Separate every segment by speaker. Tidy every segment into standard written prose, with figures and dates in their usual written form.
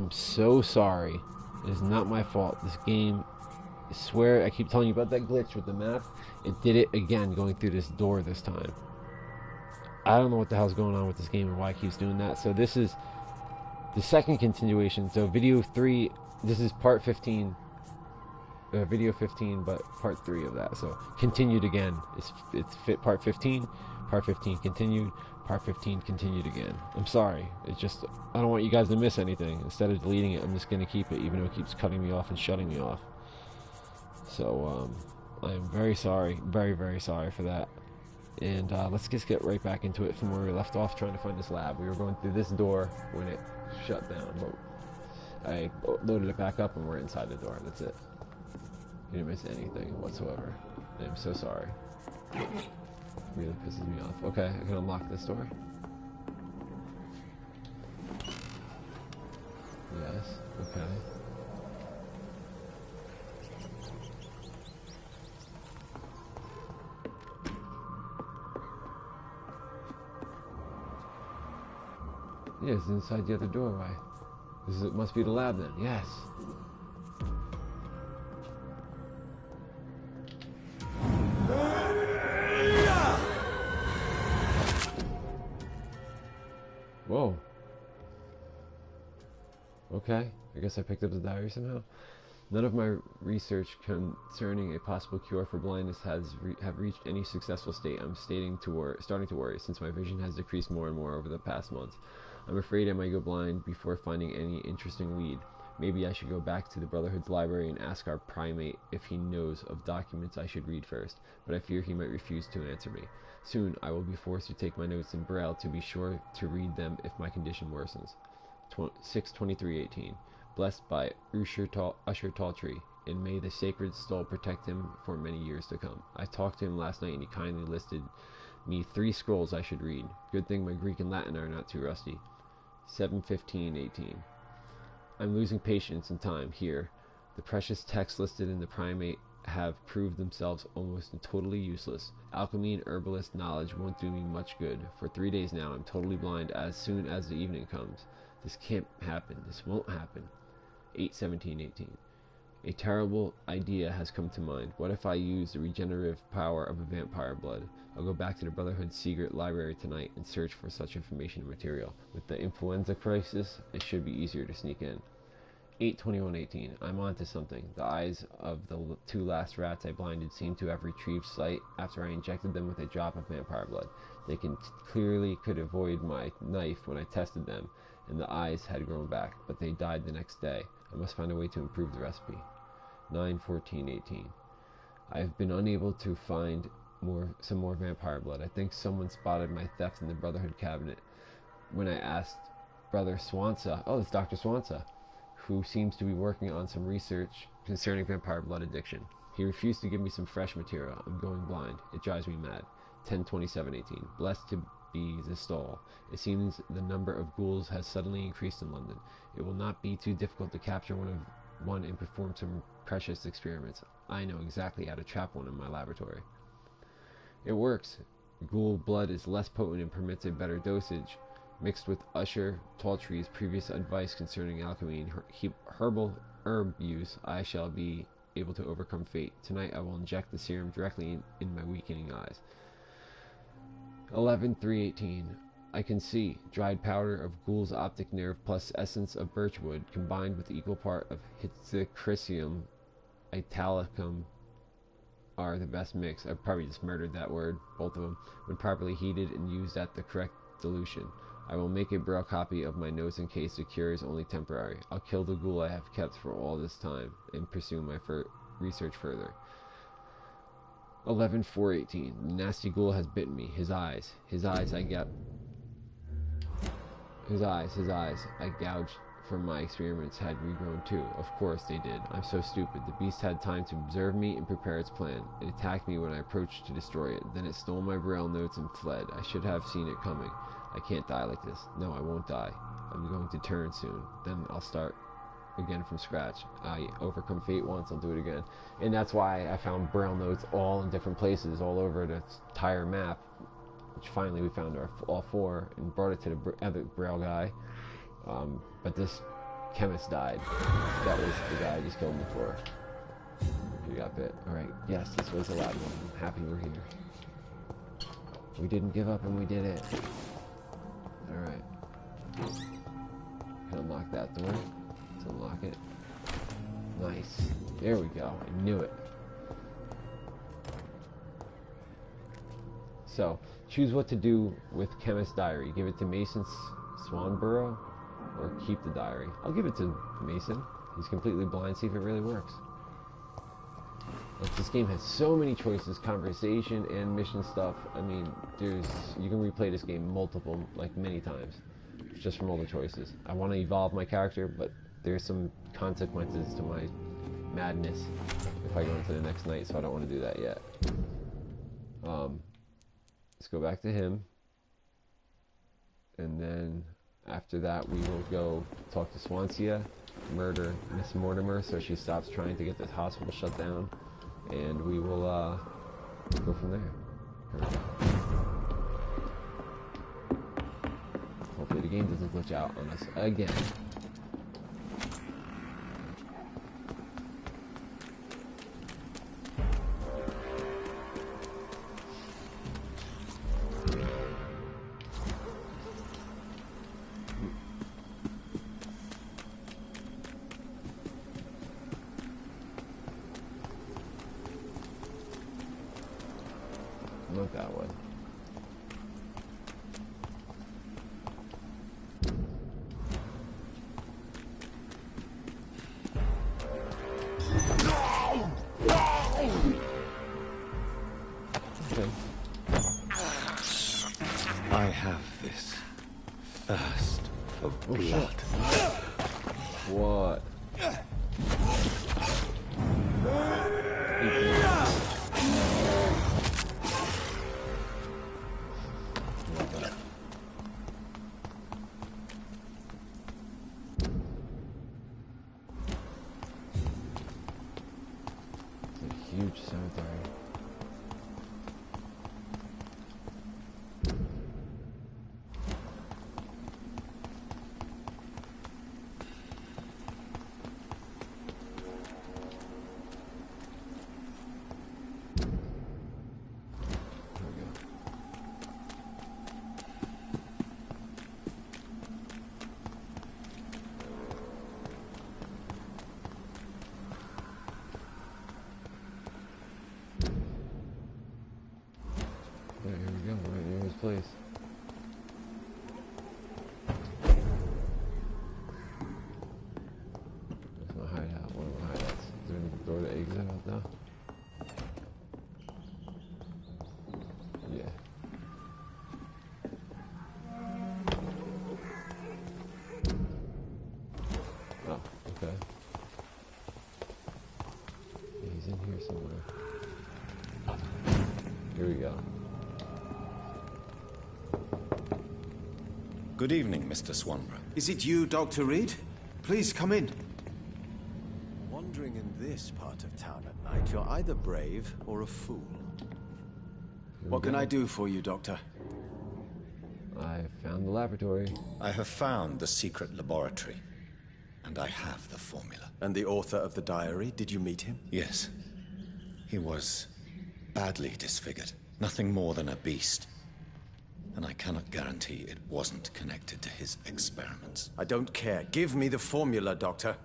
Speaker 1: I'm so sorry. It is not my fault. This game, I swear, I keep telling you about that glitch with the map. It did it again, going through this door this time. I don't know what the hell's going on with this game and why it keeps doing that. So this is the second continuation. So video 3, this is part 15. Video 15, but part 3 of that. So continued again. It's part 15. Part 15 continued. Part 15 continued again. I'm sorry. It's just, I don't want you guys to miss anything. Instead of deleting it, I'm just going to keep it, even though it keeps cutting me off and shutting me off. So, I am very sorry. Very, very sorry for that. And let's just get right back into it from where we left off, trying to find this lab. We were going through this door when it shut down, but I loaded it back up and we're inside the door. That's it. You didn't miss anything whatsoever. I'm so sorry. Really pisses me off. Okay, I can unlock this door. Yes, okay. Yeah, it's inside the other doorway. It must be the lab then. Yes. Whoa. Okay, I guess I picked up the diary somehow. None of my research concerning a possible cure for blindness have reached any successful state. I'm starting to worry, since my vision has decreased more and more over the past months. I'm afraid I might go blind before finding any interesting lead. Maybe I should go back to the Brotherhood's library and ask our primate if he knows of documents I should read first, but I fear he might refuse to answer me. Soon I will be forced to take my notes in Braille to be sure to read them if my condition worsens. 6/23/18. Blessed by Usher Talltree, and may the sacred stole protect him for many years to come. I talked to him last night and he kindly listed me 3 scrolls I should read. Good thing my Greek and Latin are not too rusty. 7/15/18. I'm losing patience and time here. The precious texts listed in the primate have proved themselves almost totally useless. Alchemy and herbalist knowledge won't do me much good. For 3 days now, I'm totally blind as soon as the evening comes. This can't happen. This won't happen. 8/17/18. A terrible idea has come to mind. What if I use the regenerative power of a vampire blood? I'll go back to the Brotherhood's secret library tonight and search for such information and material. With the influenza crisis, it should be easier to sneak in. 8/21/18. I'm onto something. The eyes of the 2 last rats I blinded seem to have retrieved sight after I injected them with a drop of vampire blood. They clearly could avoid my knife when I tested them, and the eyes had grown back, but they died the next day. I must find a way to improve the recipe. 9/14/18. I have been unable to find some more vampire blood. I think someone spotted my theft in the Brotherhood cabinet. When I asked Brother Swansa, it's Dr. Swansa, who seems to be working on some research concerning vampire blood addiction. He refused to give me some fresh material. I'm going blind. It drives me mad. 10/27/18. Blessed to be the stall. It seems the number of ghouls has suddenly increased in London. It will not be too difficult to capture one and perform some precious experiments. I know exactly how to trap one in my laboratory. It works. Ghoul blood is less potent and permits a better dosage. Mixed with Usher Talltree's previous advice concerning alchemy and herbal herb use, I shall be able to overcome fate. Tonight I will inject the serum directly in my weakening eyes. 11/3/18. I can see. Dried powder of ghoul's optic nerve plus essence of birchwood combined with equal part of Hitzicrisium italicum are the best mix. I probably just murdered that word, both of them, when properly heated and used at the correct dilution. I will make a Braille copy of my notes in case the cure is only temporary. I'll kill the ghoul I have kept for all this time and pursue my research further. 11/4/18. The nasty ghoul has bitten me. His eyes I gouged from my experiments had regrown too. Of course they did. I'm so stupid. The beast had time to observe me and prepare its plan. It attacked me when I approached to destroy it. Then it stole my Braille notes and fled. I should have seen it coming. I can't die like this. No, I won't die. I'm going to turn soon. Then I'll start again from scratch. I overcome fate once, I'll do it again. And that's why I found Braille notes all in different places, all over the entire map, which finally we found all 4 and brought it to the other Braille guy. But this chemist died. That was the guy I just killed before. He got bit. Alright, yes, this was a loud one. I'm happy we're here. We didn't give up and we did it. Alright. Can unlock that door. Let's unlock it. Nice. There we go. I knew it. So, choose what to do with Chemist's diary. Give it to Mason Swanborough or keep the diary. I'll give it to Mason. He's completely blind. See if it really works. Like, this game has so many choices, conversation and mission stuff. I mean, you can replay this game many times, just from all the choices. I want to evolve my character, but there's some consequences to my madness if I go into the next night, so I don't want to do that yet. Let's go back to him, and then after that we will go talk to Swansea, murder Miss Mortimer so she stops trying to get this hospital shut down, and we will go from there. Hopefully the game doesn't glitch out on us again. Not that one. Okay.
Speaker 2: I have this thirst for blood.
Speaker 1: What? Huge cemetery. Here we go, right near his place. There's my hideout, one of my hideouts. Is there any door to exit out now? Yeah. Oh, okay. Yeah, he's in here somewhere. Here we go.
Speaker 2: Good evening, Mr. Swanborough.
Speaker 3: Is it you, Dr. Reed? Please come in. Wandering in this part of town at night, you're either brave or a fool. What can I do for you, Doctor?
Speaker 1: I found the laboratory.
Speaker 2: I have found the secret laboratory, and I have the formula.
Speaker 3: And the author of the diary, did you meet him?
Speaker 2: Yes. He was badly disfigured. Nothing more than a beast. And I cannot guarantee it wasn't connected to his experiments.
Speaker 3: I don't care. Give me the formula, Doctor.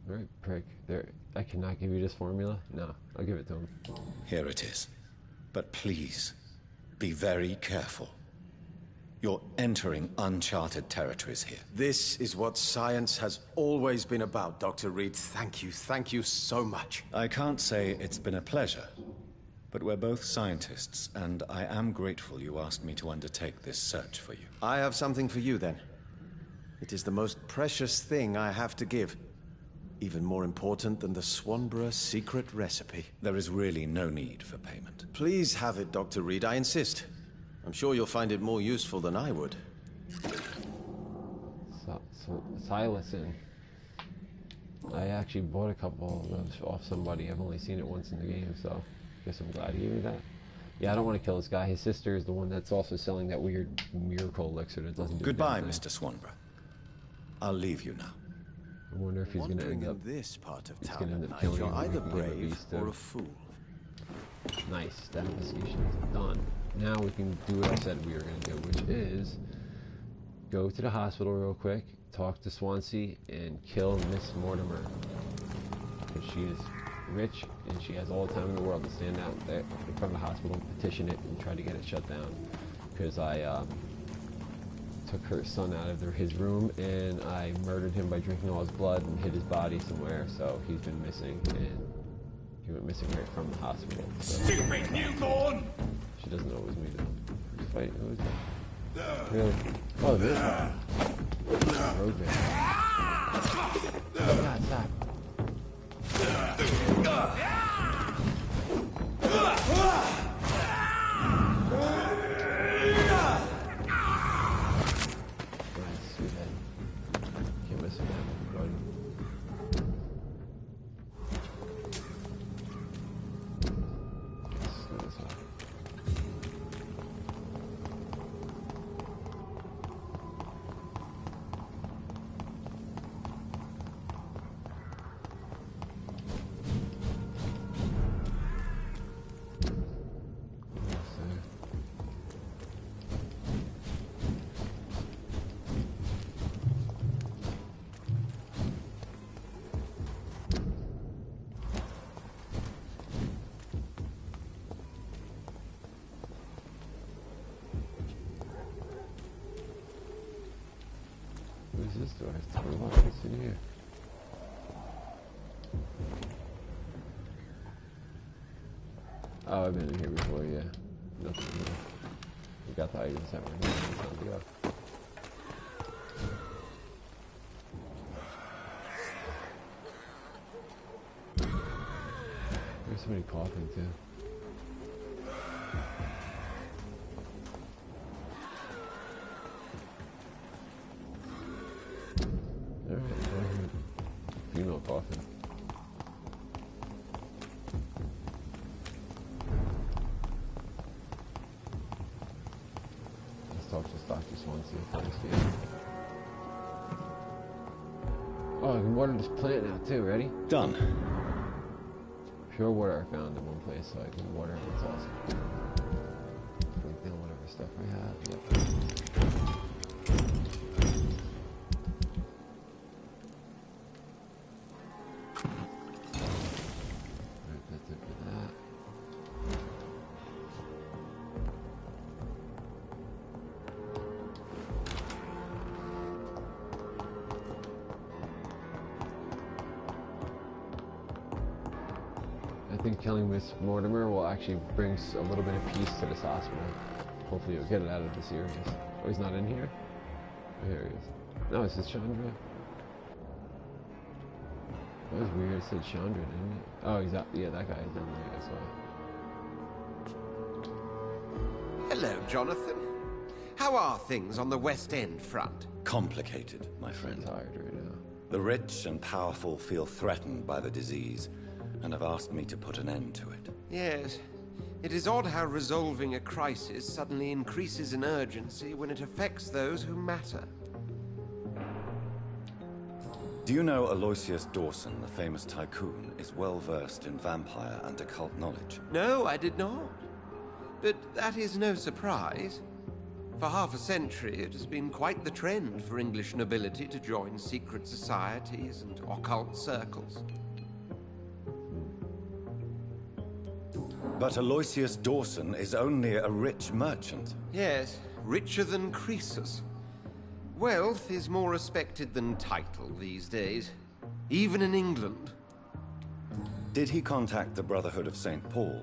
Speaker 1: Right, prick. There, I cannot give you this formula. No, I'll give it to him.
Speaker 2: Here it is. But please, be very careful. You're entering uncharted territories here.
Speaker 3: This is what science has always been about, Dr. Reed. Thank you so much.
Speaker 2: I can't say it's been a pleasure. But we're both scientists, and I am grateful you asked me to undertake this search for you.
Speaker 3: I have something for you, then. It is the most precious thing I have to give. Even more important than the Swanborough secret recipe.
Speaker 2: There is really no need for payment.
Speaker 3: Please have it, Dr. Reed, I insist. I'm sure you'll find it more useful than I would.
Speaker 1: Silicin. I actually bought a couple of those off somebody. I've only seen it once in the game, so guess I'm glad he gave me that. Yeah, I don't want to kill this guy. His sister is the one that's also selling that weird miracle elixir that doesn't do
Speaker 2: Goodbye,
Speaker 1: anything.
Speaker 2: Mr. Swanborough. I'll leave you now.
Speaker 1: I wonder if he's gonna end up.
Speaker 3: In this part of
Speaker 1: He's
Speaker 3: town
Speaker 1: gonna
Speaker 3: at
Speaker 1: end up
Speaker 3: night,
Speaker 1: killing
Speaker 3: you're
Speaker 1: him.
Speaker 3: either
Speaker 1: We can give a
Speaker 3: brave
Speaker 1: beast
Speaker 3: or a
Speaker 1: of-
Speaker 3: fool.
Speaker 1: Nice. That investigation is done. Now we can do what I said we were gonna do, which is go to the hospital real quick, talk to Swansea, and kill Miss Mortimer. Because she is rich and she has all the time in the world to stand out there in front of the hospital, petition it, and try to get it shut down. Because I took her son out of his room and I murdered him by drinking all his blood and hid his body somewhere, so he's been missing, and he went missing right from the hospital. So.
Speaker 4: Stupid newborn!
Speaker 1: She doesn't know it was me though. Who's fighting? Who is that? Really? Oh, this one. Road man. Oh, God, stop. Nice, sweethead. Can't miss with that, buddy. Let's do this one. What is this door? I have to unlock this in here. Oh, I've been in here before, yeah. Nothing here. We got the items that were here. It's time to go. There's somebody coughing too. Alright, female coffin. Let's talk to Dr. Swansea first, yeah. Oh, I can water this plant now too, ready?
Speaker 2: Done.
Speaker 1: Pure water I found in one place, so I can water it. It's awesome. Break down whatever stuff I have. Yep. Right, that's it for that. I think killing Miss Mortimer will actually bring a little bit of peace to this hospital. Hopefully it'll get it out of this area. Oh, he's not in here? Oh, here he is. No, it says Chandra. That was weird. It said Chandra, didn't it? Oh, he's out. Yeah, that guy is in there. That's why.
Speaker 5: Hello, Jonathan. How are things on the West End front?
Speaker 2: Complicated, my
Speaker 1: I'm
Speaker 2: friend.
Speaker 1: tired right now.
Speaker 2: The rich and powerful feel threatened by the disease and have asked me to put an end to it.
Speaker 5: Yes. It is odd how resolving a crisis suddenly increases in urgency when it affects those who matter.
Speaker 2: Do you know Aloysius Dawson, the famous tycoon, is well versed in vampire and occult knowledge?
Speaker 5: No, I did not. But that is no surprise. For half a century, it has been quite the trend for English nobility to join secret societies and occult circles.
Speaker 2: But Aloysius Dawson is only a rich merchant.
Speaker 5: Yes, richer than Croesus. Wealth is more respected than title these days, even in England.
Speaker 2: Did he contact the Brotherhood of St. Paul?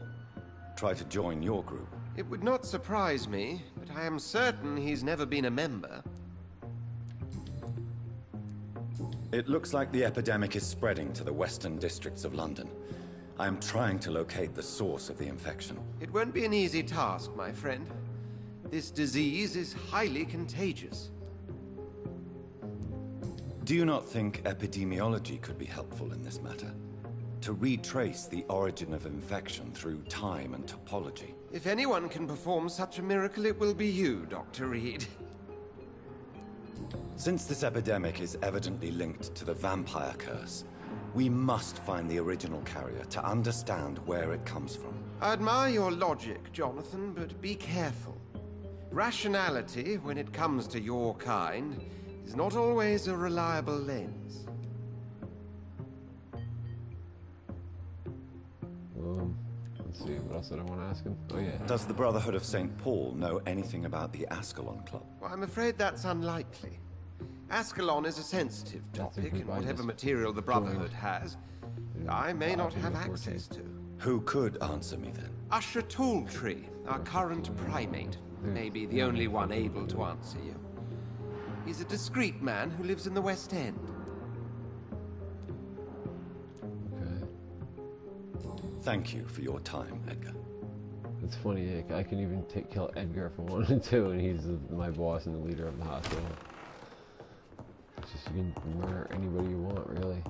Speaker 2: Try to join your group?
Speaker 5: It would not surprise me, but I am certain he's never been a member.
Speaker 2: It looks like the epidemic is spreading to the western districts of London. I am trying to locate the source of the infection.
Speaker 5: It won't be an easy task, my friend. This disease is highly contagious.
Speaker 2: Do you not think epidemiology could be helpful in this matter? To retrace the origin of infection through time and topology?
Speaker 5: If anyone can perform such a miracle, it will be you, Dr. Reed.
Speaker 2: Since this epidemic is evidently linked to the vampire curse, we must find the original carrier to understand where it comes from.
Speaker 5: I admire your logic, Jonathan, but be careful. Rationality, when it comes to your kind, is not always a reliable lens.
Speaker 1: Let's see, what else did I want to ask him? Oh yeah.
Speaker 2: Does the Brotherhood of St. Paul know anything about the Ascalon Club?
Speaker 5: Well, I'm afraid that's unlikely. Ascalon is a sensitive topic, and whatever material the Brotherhood has, I may not have access to.
Speaker 2: Who could answer me then?
Speaker 5: Usher Talltree, our current primate, may be the only one able to answer you. He's a discreet man who lives in the West End.
Speaker 2: Thank you for your time, Edgar.
Speaker 1: It's funny, I can even kill Edgar if I wanted to, and he's my boss and the leader of the hospital. It's just, you can murder anybody you want, really.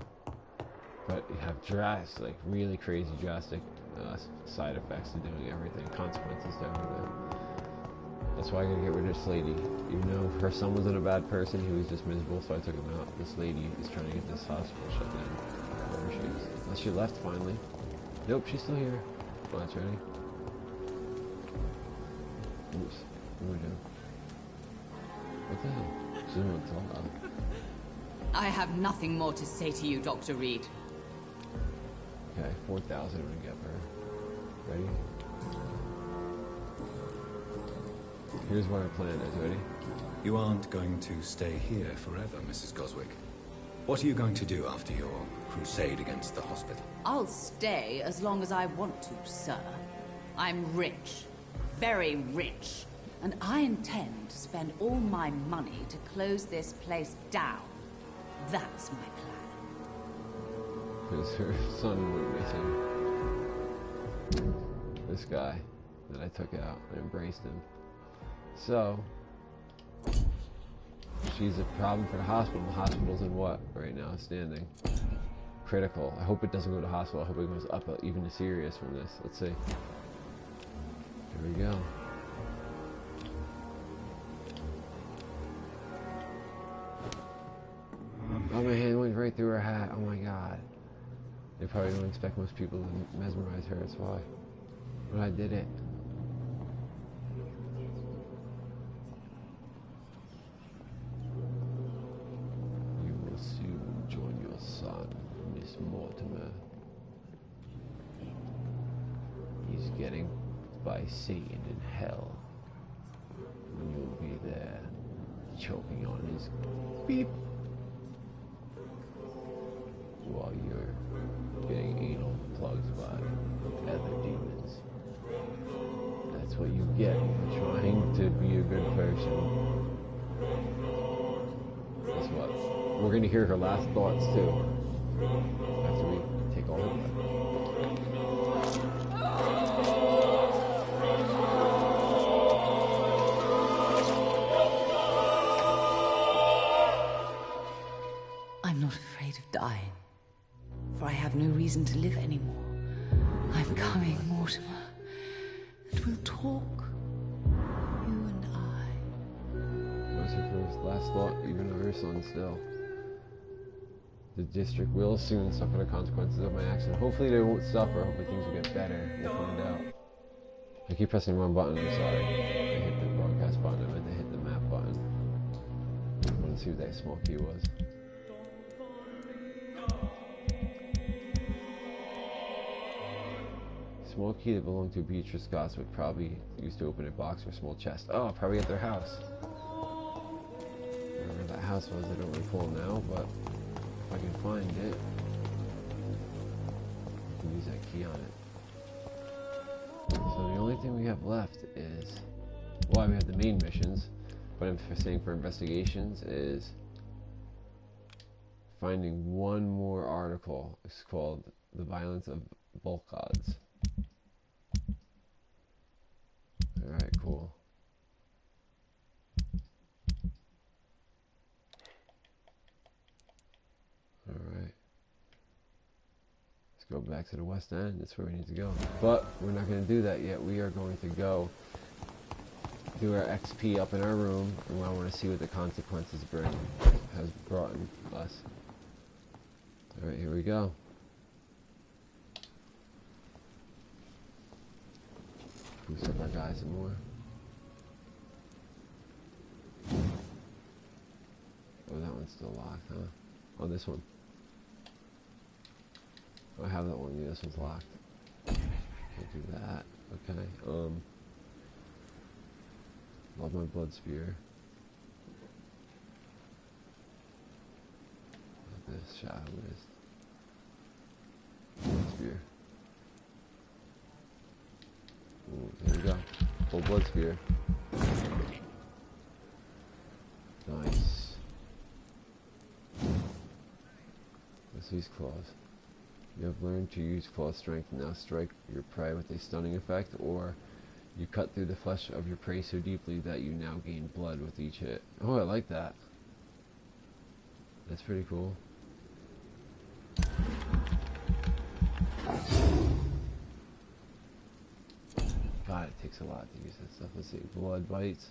Speaker 1: But you have drastic, really crazy drastic side effects to doing everything, consequences to everything. That's why I gotta get rid of this lady. Even though her son wasn't a bad person, he was just miserable, so I took him out. This lady is trying to get this hospital shut down. Wherever she is. Unless she left finally. Nope, she's still here. Oh, that's ready. Oops. What are we doing? What the hell? She doesn't want to talk about it.
Speaker 4: I have nothing more to say to you, Dr. Reed.
Speaker 1: Okay, 4,000 when we get her. Ready? Here's what our plan is. Ready?
Speaker 2: You aren't going to stay here forever, Mrs. Goswick. What are you going to do after your crusade against the hospital?
Speaker 4: I'll stay as long as I want to, sir. I'm rich. Very rich. And I intend to spend all my money to close this place down. That's my plan.
Speaker 1: Because her son went missing. This guy that I took out and embraced him. So, she's a problem for the hospital. The hospital's in what right now? Standing. Critical. I hope it doesn't go to hospital. I hope it goes up even serious from this. Let's see. Here we go. Oh, my hand went right through her hat. Oh my god. They probably don't expect most people to mesmerize her. That's why. But I did it. You will soon join your son, Miss Mortimer. He's getting by Satan in hell. And you'll be there, choking on his beep. While you're getting anal plugged by other demons. That's what you get for trying to be a good person. Guess what? We're gonna hear her last thoughts too. After we take all her blood.
Speaker 4: I'm not afraid of dying. For I have no reason to live anymore. I'm coming, Mortimer. And we'll talk. You and I.
Speaker 1: Was her first last thought, even of her son still. The district will soon suffer the consequences of my accident. Hopefully they won't suffer. Hopefully things will get better. We'll find out. I keep pressing the wrong button, I'm sorry. I hit the broadcast button, I meant to hit the map button. I want to see what that small key was. Small key that belonged to Beatrice Goswick, probably used to open a box or small chest. Oh, probably at their house. Wherever that house was, I don't recall now, but if I can find it, I can use that key on it. So the only thing we have left is, well, we have the main missions, but I'm saying for investigations is finding one more article. It's called The Violence of Volkods. Alright, cool. Alright. Let's go back to the West End. That's where we need to go. But we're not going to do that yet. We are going to go do our XP up in our room, and I want to see what the consequences has brought us. Alright, here we go. Boost up our guys some more. Oh, that one's still locked, huh? Oh, this one. Oh, I have that one. Yeah, this one's locked. Can't do that. Okay. Love my blood spear. This shadow mist. Blood spear. Ooh, there we go. Full blood spear. Nice. Let's use claws. You have learned to use claw strength and now strike your prey with a stunning effect, or you cut through the flesh of your prey so deeply that you now gain blood with each hit. Oh, I like that. That's pretty cool. God, it takes a lot to use that stuff. Let's see. Blood bites.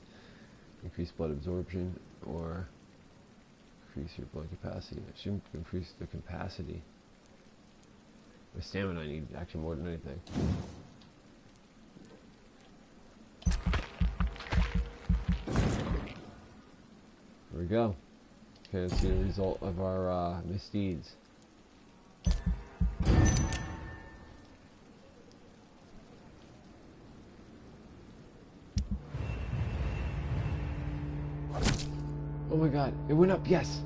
Speaker 1: Increase blood absorption, or increase your blood capacity. It shouldn't increase the capacity. The stamina I need actually more than anything. There we go. Okay, let's see the result of our misdeeds. Oh my god, it went up, yes!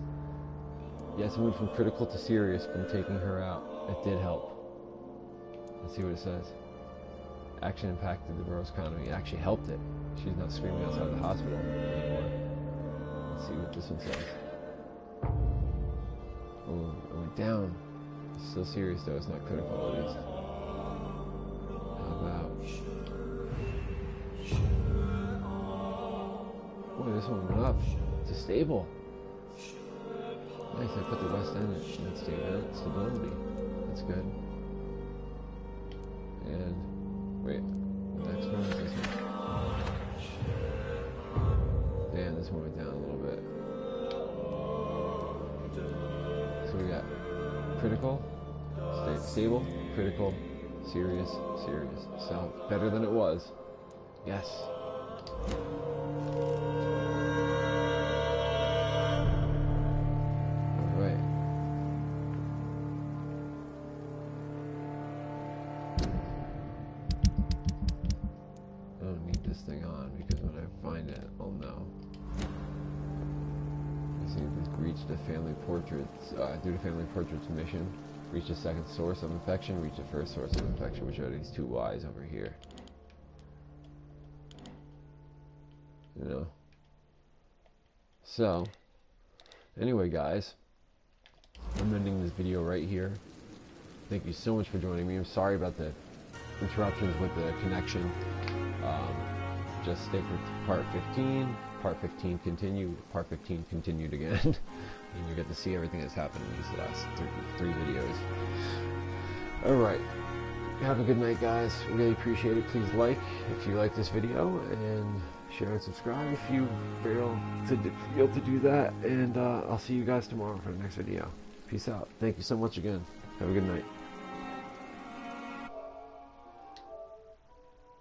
Speaker 1: Yes, it went from critical to serious from taking her out. It did help. Let's see what it says. Action impacted the borough's economy. It actually helped it. She's not screaming outside the hospital anymore. Let's see what this one says. Oh, it went down. It's still serious though, it's not critical at least. How about... Boy, this one went up. It's stable. Nice, I put the West End in stability. That's good. And wait, the next one is this one. Damn, this one went down a little bit. So we got critical, stable, critical, serious, serious. So better than it was. Yes. Thing on because when I find it, I'll know. Let's see if we've reached the family portraits. Do the family portraits mission. Reach the second source of infection. Reach the first source of infection, which are these two Y's over here. You know. So, anyway, guys, I'm ending this video right here. Thank you so much for joining me. I'm sorry about the interruptions with the connection. Just stay for part 15. Part 15 continued. Part 15 continued again. And you get to see everything that's happened in these last three videos. Alright. Have a good night, guys. Really appreciate it. Please like if you like this video, and share and subscribe if you fail to do that. And I'll see you guys tomorrow for the next video. Peace out. Thank you so much again. Have a good night.